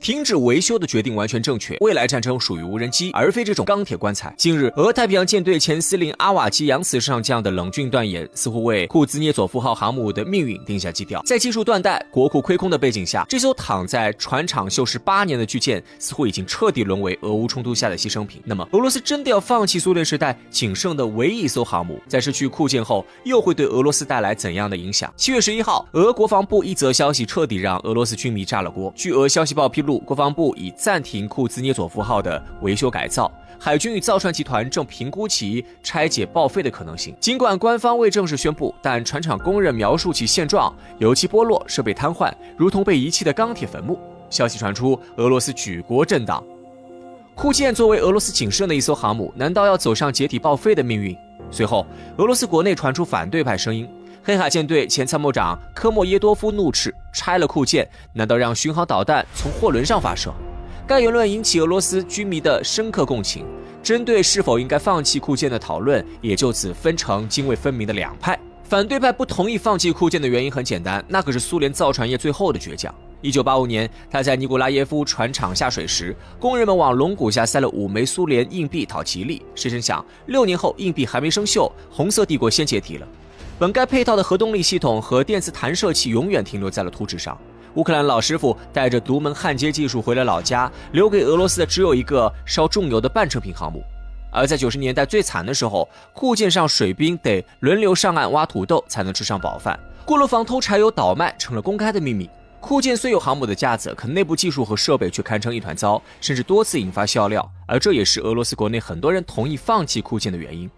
停止维修的决定完全正确，未来战争属于无人机，而非这种钢铁棺材。近日，俄太平洋舰队前司令阿瓦基扬死上将的冷峻断言，似乎为库兹涅佐夫号航母的命运定下基调。在技术断代、国库亏空的背景下，这艘躺在船厂锈蚀8年的巨舰，似乎已经彻底沦为俄乌冲突下的牺牲品。那么，俄罗斯真的要放弃苏联时代仅剩的唯一一艘航母，在失去库舰后，又会对俄罗斯带来怎样的影响？7月11号，俄国防部一则消息彻底让俄罗斯军迷炸了锅。据俄消息报披露，国防部已暂停库兹涅佐夫号的维修改造，海军与造船集团正评估其拆解报废的可能性。尽管官方未正式宣布，但船厂工人描述其现状：油漆剥落，设备瘫痪，如同被遗弃的钢铁坟墓。消息传出，俄罗斯举国震荡。库舰作为俄罗斯仅剩的一艘航母，难道要走上解体报废的命运？随后，俄罗斯国内传出反对派声音。黑海舰队前参谋长科莫耶多夫怒斥：拆了库舰，难道让巡航导弹从货轮上发射？该言论引起俄罗斯军迷的深刻共情，针对是否应该放弃库舰的讨论也就此分成泾渭分明的两派。反对派不同意放弃库舰的原因很简单，那可是苏联造船业最后的倔强。1985年，他在尼古拉耶夫船厂下水时，工人们往龙骨下塞了5枚苏联硬币讨吉利，谁成想6年后硬币还没生锈，红色帝国先解体了。本该配套的核动力系统和电磁弹射器永远停留在了图纸上。乌克兰老师傅带着独门焊接技术回了老家，留给俄罗斯的只有一个烧重油的半成品航母。而在90年代最惨的时候，库舰上水兵得轮流上岸挖土豆才能吃上饱饭，锅炉房偷柴油倒卖成了公开的秘密。库舰虽有航母的架子，可内部技术和设备却堪称一团糟，甚至多次引发笑料，而这也是俄罗斯国内很多人同意放弃库舰的原因。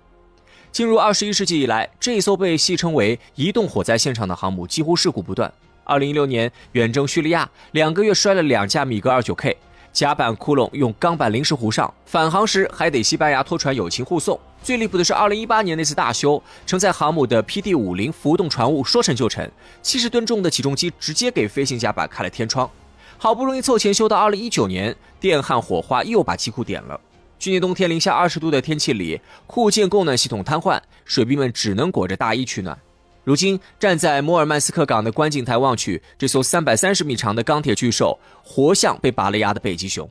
进入21世纪以来，这一艘被戏称为移动火灾现场的航母几乎事故不断。2016年远征叙利亚，2个月摔了2架米格 29K， 甲板窟窿用钢板临时糊上，返航时还得西班牙拖船友情护送。最离谱的是2018年那次大修，承载航母的 PD-50 浮动船坞说沉就沉，70吨重的起重机直接给飞行甲板开了天窗。好不容易凑钱修到2019年，电焊火花又把机库点了。去年冬天零下20度的天气里，库舰供暖系统瘫痪，水兵们只能裹着大衣取暖。如今站在摩尔曼斯克港的观景台望去，这艘330米长的钢铁巨兽活像被拔了牙的北极熊。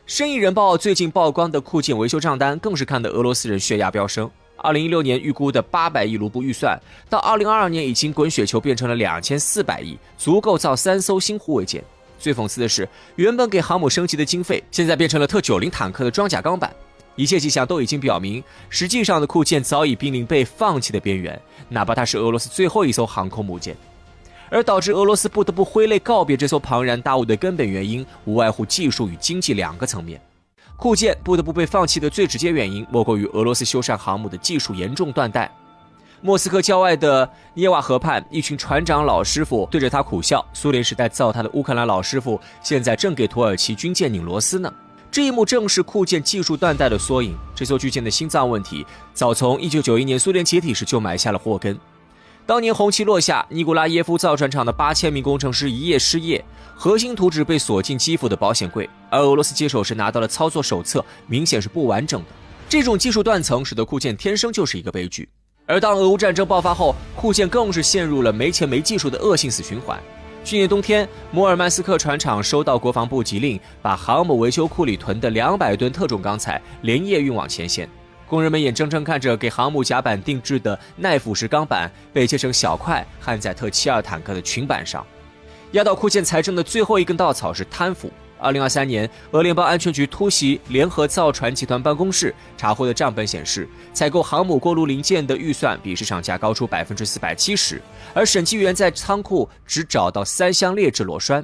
生意人报最近曝光的库舰维修账单更是看得俄罗斯人血压飙升。2016年预估的800亿卢布预算，到2022年已经滚雪球变成了2400亿，足够造3艘新护卫舰。最讽刺的是，原本给航母升级的经费，现在变成了特90坦克的装甲钢板。一切迹象都已经表明，实际上的库舰早已濒临被放弃的边缘，哪怕它是俄罗斯最后一艘航空母舰。而导致俄罗斯不得不挥泪告别这艘庞然大物的根本原因，无外乎技术与经济2个层面。库舰不得不被放弃的最直接原因，莫过于俄罗斯修缮航母的技术严重断代。莫斯科郊外的涅瓦河畔，一群船长老师傅对着他苦笑，苏联时代造他的乌克兰老师傅现在正给土耳其军舰拧螺丝呢。这一幕正是库舰技术断代的缩影。这艘巨舰的心脏问题早从1991年苏联解体时就埋下了祸根。当年红旗落下，尼古拉耶夫造船厂的8000名工程师一夜失业，核心图纸被锁进基辅的保险柜，而俄罗斯接手时拿到了操作手册，明显是不完整的。这种技术断层使得库舰天生就是一个悲剧。而当俄乌战争爆发后，库舰更是陷入了没钱没技术的恶性死循环。去年冬天，摩尔曼斯克船厂收到国防部急令，把航母维修库里囤的200吨特种钢材连夜运往前线。工人们眼睁睁看着给航母甲板定制的耐腐蚀钢板被切成小块，焊在特72坦克的裙板上。压倒库舰财政的最后一根稻草是贪腐。2023年，俄联邦安全局突袭联合造船集团办公室，查获的账本显示，采购航母锅炉零件的预算比市场价高出470%，而审计员在仓库只找到3箱劣质螺栓。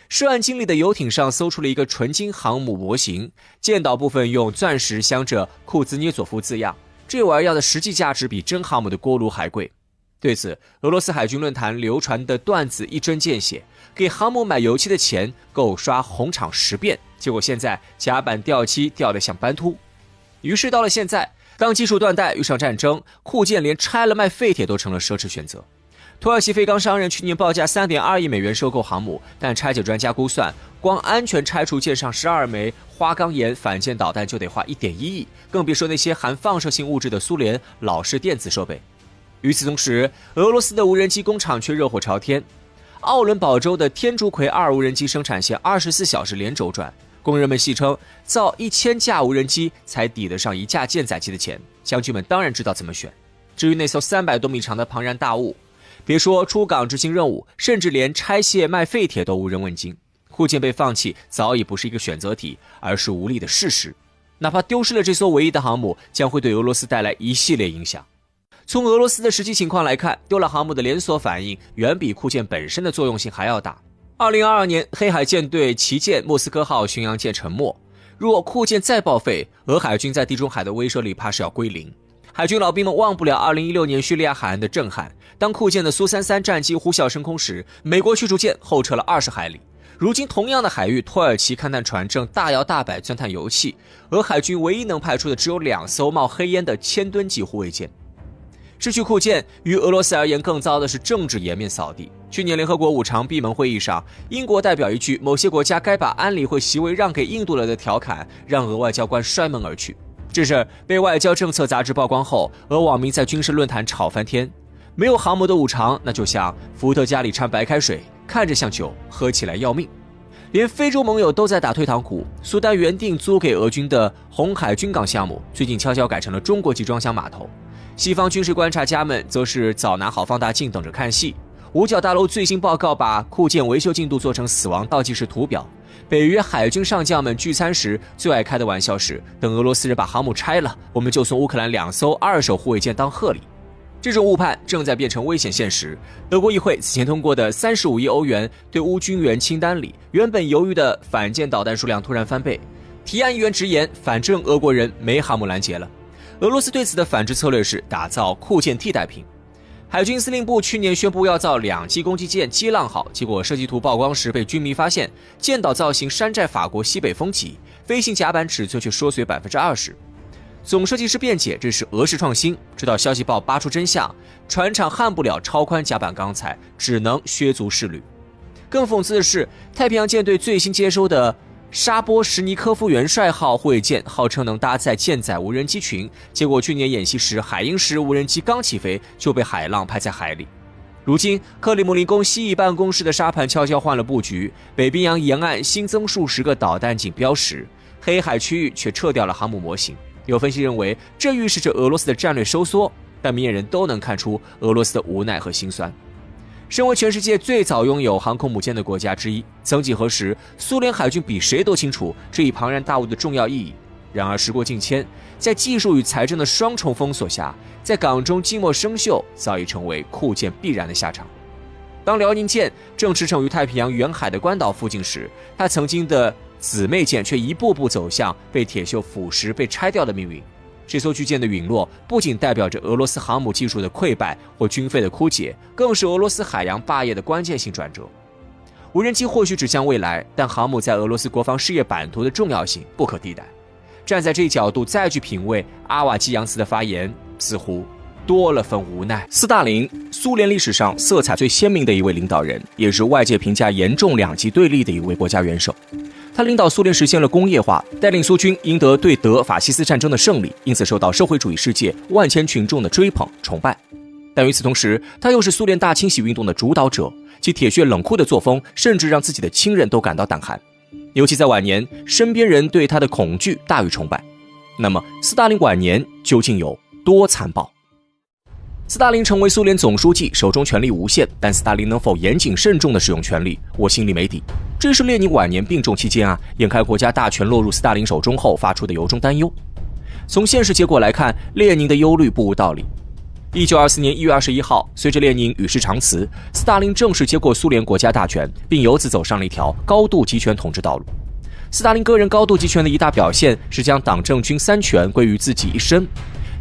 涉案经理的游艇上搜出了一个纯金航母模型，舰岛部分用钻石镶着库兹涅佐夫字样，这玩意儿的实际价值比真航母的锅炉还贵。对此，俄罗斯海军论坛流传的段子一针见血，给航母买油漆的钱够刷红场10遍，结果现在甲板掉漆掉得像斑秃。于是到了现在，当技术断代遇上战争，库舰连拆了卖废铁都成了奢侈选择。土耳其废钢商人去年报价3.2亿美元收购航母，但拆解专家估算，光安全拆除舰上12枚花岗岩反舰导弹就得花1.1亿，更别说那些含放射性物质的苏联老式电子设备。与此同时，俄罗斯的无人机工厂却热火朝天。奥伦堡州的天竺葵2无人机生产线24小时连轴转，工人们戏称造1000架无人机才抵得上1架舰载机的钱。将军们当然知道怎么选。至于那艘300多米长的庞然大物，别说出港执行任务，甚至连拆卸卖废铁都无人问津。库舰被放弃早已不是一个选择题，而是无力的事实。哪怕丢失了这艘唯一的航母，将会对俄罗斯带来一系列影响。从俄罗斯的实际情况来看，丢了航母的连锁反应远比库舰本身的作用性还要大。2022年，黑海舰队旗舰莫斯科号巡洋舰沉没，若库舰再报废，俄海军在地中海的威慑力怕是要归零。海军老兵们忘不了2016年叙利亚海岸的震撼，当库舰的苏33战机呼啸升空时，美国驱逐舰后撤了20海里。如今同样的海域，土耳其勘探船正大摇大摆钻探油气，俄海军唯一能派出的只有2艘冒黑烟的1000吨级护卫舰。失去库舰，于俄罗斯而言更糟的是政治颜面扫地。去年联合国5常闭门会议上，英国代表一句某些国家该把安理会席位让给印度了的调侃，让俄外交官摔门而去。这事被外交政策杂志曝光后，俄网民在军事论坛吵翻天。没有航母的5常，那就像伏特加里掺白开水，看着像酒，喝起来要命。连非洲盟友都在打退堂鼓，苏丹原定租给俄军的红海军港项目，最近悄悄改成了中国级装箱码头。西方军事观察家们则是早拿好放大镜等着看戏。五角大楼最新报告把库舰维修进度做成死亡倒计时图表。北约海军上将们聚餐时最爱开的玩笑是，等俄罗斯人把航母拆了，我们就送乌克兰2艘2手护卫舰当贺礼。这种误判正在变成危险现实。德国议会此前通过的35亿欧元对乌军援清单里，原本犹豫的反舰导弹数量突然翻倍。提案议员直言，反正俄国人没航母拦截了。俄罗斯对此的反制策略是打造库舰替代品。海军司令部去年宣布要造2栖攻击舰激浪号，结果设计图曝光时被军迷发现，舰岛造型山寨法国西北风级，飞行甲板尺寸却缩水 20%。总设计师辩解，这是俄式创新。直到消息报扒出真相，船厂焊不了超宽甲板钢材，只能削足适履。更讽刺的是，太平洋舰队最新接收的沙波什尼科夫元帅号护卫舰号称能搭载舰载无人机群，结果去年演习时海鹰10无人机刚起飞就被海浪拍在海里。如今克里姆林宫西翼办公室的沙盘悄悄换了布局，北冰洋沿岸新增数十个导弹锦标识，黑海区域却撤掉了航母模型。有分析认为，这预示着俄罗斯的战略收缩，但明眼人都能看出俄罗斯的无奈和心酸。身为全世界最早拥有航空母舰的国家之一，曾几何时，苏联海军比谁都清楚这一庞然大物的重要意义。然而时过境迁，在技术与财政的双重封锁下，在港中静默生锈早已成为库舰必然的下场。当辽宁舰正驰骋于太平洋远海的关岛附近时，它曾经的姊妹舰却一步步走向被铁锈腐蚀、被拆掉的命运。这艘巨舰的陨落不仅代表着俄罗斯航母技术的溃败或军费的枯竭，更是俄罗斯海洋霸业的关键性转折。无人机或许指向未来，但航母在俄罗斯国防事业版图的重要性不可替代。站在这一角度再去品味阿瓦季扬茨的发言，似乎多了份无奈。斯大林，苏联历史上色彩最鲜明的一位领导人，也是外界评价严重两极对立的一位国家元首。他领导苏联实现了工业化，带领苏军赢得对德法西斯战争的胜利，因此受到社会主义世界万千群众的追捧崇拜。但与此同时，他又是苏联大清洗运动的主导者，其铁血冷酷的作风甚至让自己的亲人都感到胆寒。尤其在晚年，身边人对他的恐惧大于崇拜。那么斯大林晚年究竟有多残暴？斯大林成为苏联总书记，手中权力无限，但斯大林能否严谨慎重地使用权力，我心里没底。这是列宁晚年病重期间眼看国家大权落入斯大林手中后发出的由衷担忧。从现实结果来看，列宁的忧虑不无道理。1924年1月21号，随着列宁与世长辞，斯大林正式接过苏联国家大权，并由此走上了一条高度集权统治道路。斯大林个人高度集权的一大表现是将党政军3权归于自己一身，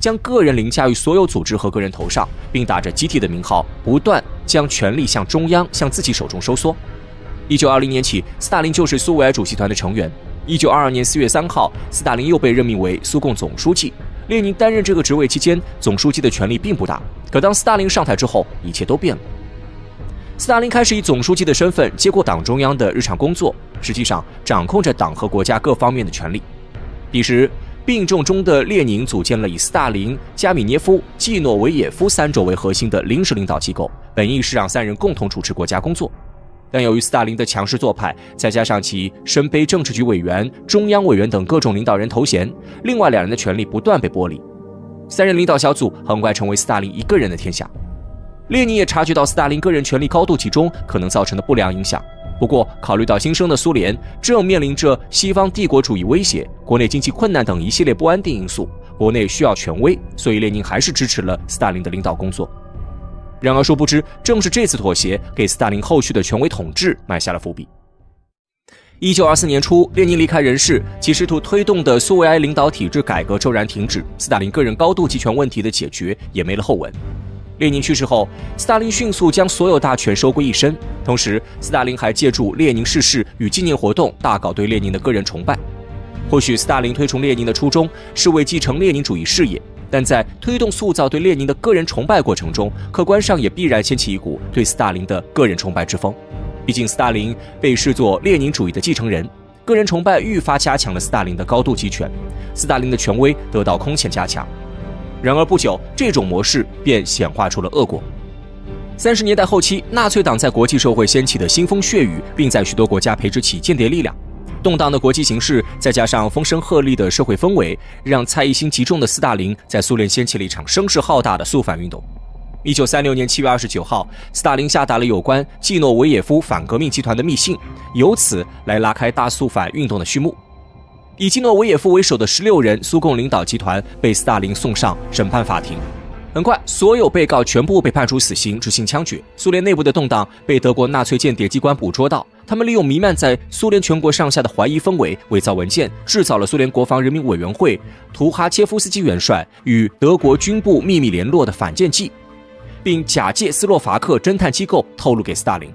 将个人凌驾于所有组织和个人头上，并打着集体的名号，不断将权力向中央、向自己手中收缩。1920年起，斯大林就是苏维埃主席团的成员。1922年4月3号，斯大林又被任命为苏共总书记。列宁担任这个职位期间，总书记的权力并不大，可当斯大林上台之后，一切都变了。斯大林开始以总书记的身份接过党中央的日常工作，实际上掌控着党和国家各方面的权力。彼时，病重中的列宁组建了以斯大林、加米涅夫、季诺维也夫3轴为核心的临时领导机构，本意是让3人共同主持国家工作。但由于斯大林的强势做派，再加上其身背政治局委员、中央委员等各种领导人头衔，另外两人的权力不断被剥离。三人领导小组很快成为斯大林一个人的天下。列宁也察觉到斯大林个人权力高度集中可能造成的不良影响，不过考虑到新生的苏联正面临着西方帝国主义威胁、国内经济困难等一系列不安定因素，国内需要权威，所以列宁还是支持了斯大林的领导工作。然而殊不知，正是这次妥协给斯大林后续的权威统治埋下了伏笔。1924年初，列宁离开人世，其试图推动的苏维埃领导体制改革骤然停止，斯大林个人高度集权问题的解决也没了后文。列宁去世后，斯大林迅速将所有大权收归一身，同时斯大林还借助列宁逝世与纪念活动大搞对列宁的个人崇拜。或许斯大林推崇列宁的初衷是为继承列宁主义事业，但在推动塑造对列宁的个人崇拜过程中，客观上也必然掀起一股对斯大林的个人崇拜之风。毕竟斯大林被视作列宁主义的继承人，个人崇拜愈发加强了斯大林的高度集权，斯大林的权威得到空前加强。然而不久，这种模式便显化出了恶果。30年代后期，纳粹党在国际社会掀起的腥风血雨，并在许多国家培植起间谍力量。动荡的国际形势，再加上风声鹤唳的社会氛围，让猜疑心极重的斯大林在苏联掀起了一场声势浩大的肃反运动。1936年7月29号，斯大林下达了有关季诺维也夫反革命集团的密信，由此来拉开大肃反运动的序幕。以季诺维也夫为首的16人苏共领导集团被斯大林送上审判法庭。很快，所有被告全部被判处死刑，执行枪决。苏联内部的动荡被德国纳粹间谍机关捕捉到，他们利用弥漫在苏联全国上下的怀疑氛围，伪造文件，制造了苏联国防人民委员会图哈切夫斯基元帅与德国军部秘密联络的反间计，并假借斯洛伐克侦探机构透露给斯大林。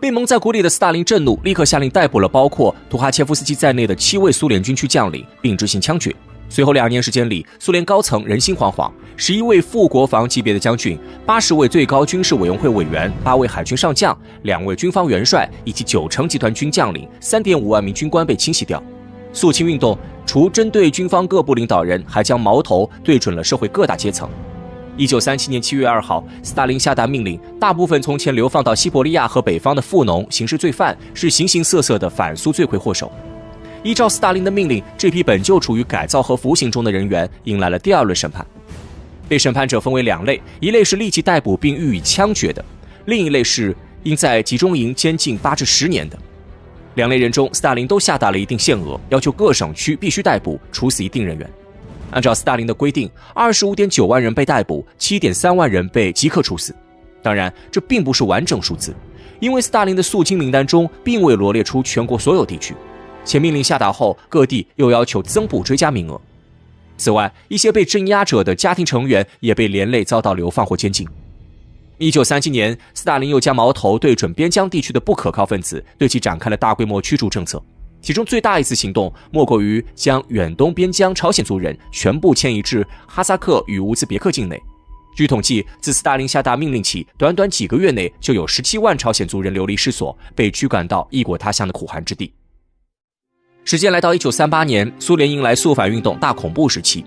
被蒙在鼓里的斯大林震怒，立刻下令逮捕了包括图哈切夫斯基在内的7位苏联军区将领，并执行枪决。随后2年时间里，苏联高层人心惶惶，11位副国防级别的将军，80位最高军事委员会委员，8位海军上将，2位军方元帅，以及90%集团军将领，3.5万名军官被清洗掉。肃清运动除针对军方各部领导人，还将矛头对准了社会各大阶层。1937年7月2号，斯大林下达命令，大部分从前流放到西伯利亚和北方的富农、刑事罪犯是形形色色的反苏罪魁祸首。依照斯大林的命令，这批本就处于改造和服刑中的人员迎来了第2轮审判。被审判者分为2类，一类是立即逮捕并予以枪决的，另一类是应在集中营监禁8至10年的。2类人中，斯大林都下达了一定限额，要求各省区必须逮捕、处死一定人员。按照斯大林的规定， 25.9 万人被逮捕， 7.3 万人被即刻处死。当然，这并不是完整数字，因为斯大林的肃清名单中并未罗列出全国所有地区，且命令下达后，各地又要求增补追加名额。此外，一些被镇压者的家庭成员也被连累遭到流放或监禁。1937年，斯大林又将矛头对准边疆地区的不可靠分子，对其展开了大规模驱逐政策。其中最大一次行动莫过于将远东边疆朝鲜族人全部迁移至哈萨克与乌兹别克境内。据统计，自斯大林下达命令起，短短几个月内就有17万朝鲜族人流离失所，被驱赶到异国他乡的苦寒之地。时间来到1938年，苏联迎来肃反运动大恐怖时期。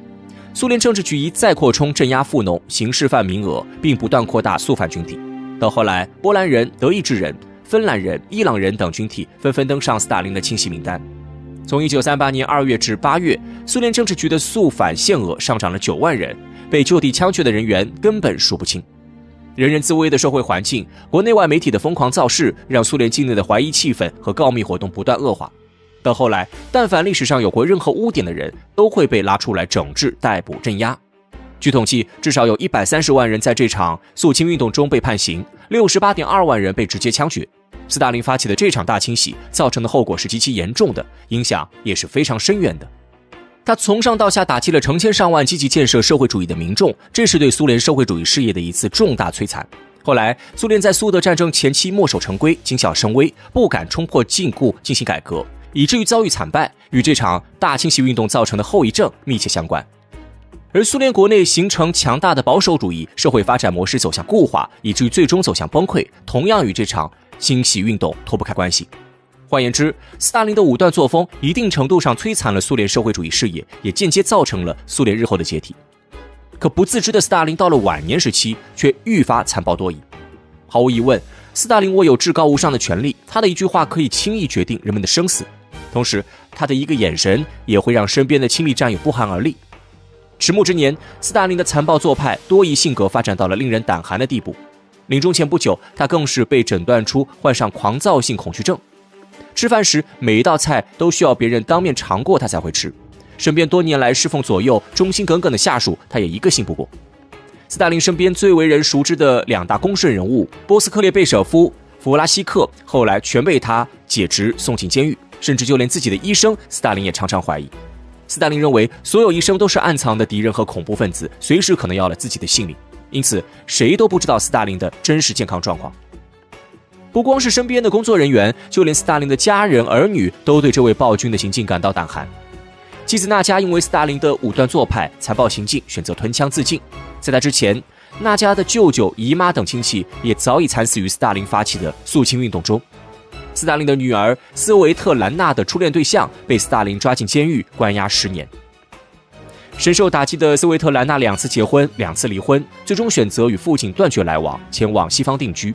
苏联政治局一再扩充镇压富农、刑事犯名额，并不断扩大肃反军体。到后来，波兰人、德意志人、芬兰人、伊朗人等军体纷纷登上斯大林的清洗名单。从1938年2月至8月，苏联政治局的肃反限额上涨了9万人，被就地枪决的人员根本数不清。人人自危的社会环境，国内外媒体的疯狂造势，让苏联境内的怀疑气氛和告密活动不断恶化。到后来，但凡历史上有过任何污点的人，都会被拉出来整治、逮捕、镇压。据统计，至少有130万人在这场肃清运动中被判刑，68.2万人被直接枪决。斯大林发起的这场大清洗造成的后果是极其严重的，影响也是非常深远的。他从上到下打击了成千上万积极建设社会主义的民众，这是对苏联社会主义事业的一次重大摧残。后来，苏联在苏德战争前期墨守成规、谨小慎微，不敢冲破禁锢进行改革，以至于遭遇惨败，与这场大清洗运动造成的后遗症密切相关。而苏联国内形成强大的保守主义，社会发展模式走向固化，以至于最终走向崩溃，同样与这场清洗运动脱不开关系。换言之，斯大林的武断作风一定程度上摧残了苏联社会主义事业，也间接造成了苏联日后的解体。可不自知的斯大林到了晚年时期却愈发残暴多疑。毫无疑问，斯大林握有至高无上的权力，他的一句话可以轻易决定人们的生死，同时他的一个眼神也会让身边的亲密战友不寒而栗。迟暮之年，斯大林的残暴做派、多疑性格发展到了令人胆寒的地步。临终前不久，他更是被诊断出患上狂躁性恐惧症。吃饭时，每一道菜都需要别人当面尝过他才会吃。身边多年来侍奉左右、忠心耿耿的下属，他也一个信不过。斯大林身边最为人熟知的2大公顺人物波斯克列贝舍夫、弗拉西克，后来全被他解职送进监狱，甚至就连自己的医生斯大林也常常怀疑。斯大林认为所有医生都是暗藏的敌人和恐怖分子，随时可能要了自己的性命，因此谁都不知道斯大林的真实健康状况。不光是身边的工作人员，就连斯大林的家人儿女都对这位暴君的行径感到胆寒。妻子娜迦因为斯大林的武断做派、残暴行径，选择吞枪自尽。在他之前，娜迦的舅舅、姨妈等亲戚也早已惨死于斯大林发起的肃清运动中。斯大林的女儿斯维特兰娜的初恋对象被斯大林抓进监狱，关押10年。深受打击的斯维特兰娜2次结婚，2次离婚，最终选择与父亲断绝来往，前往西方定居。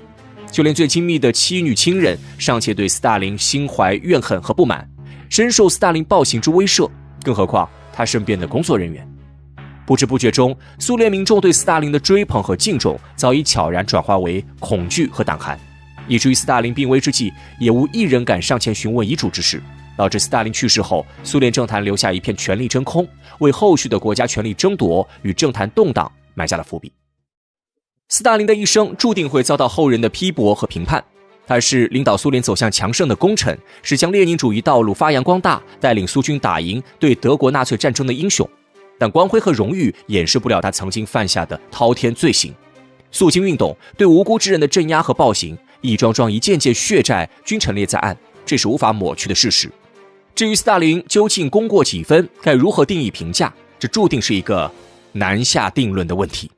就连最亲密的妻女亲人尚且对斯大林心怀怨恨和不满，深受斯大林暴行之威慑，更何况他身边的工作人员。不知不觉中，苏联民众对斯大林的追捧和敬重早已悄然转化为恐惧和胆寒，以至于斯大林病危之际，也无一人敢上前询问遗嘱之事，导致斯大林去世后，苏联政坛留下一片权力真空，为后续的国家权力争夺与政坛动荡埋下了伏笔。斯大林的一生注定会遭到后人的批驳和评判。他是领导苏联走向强盛的功臣，是将列宁主义道路发扬光大，带领苏军打赢对德国纳粹战争的英雄。但光辉和荣誉掩饰不了他曾经犯下的滔天罪行。肃清运动对无辜之人的镇压和暴行，一桩桩一件件血债均陈列在案，这是无法抹去的事实。至于斯大林究竟功过几分，该如何定义评价，这注定是一个难下定论的问题。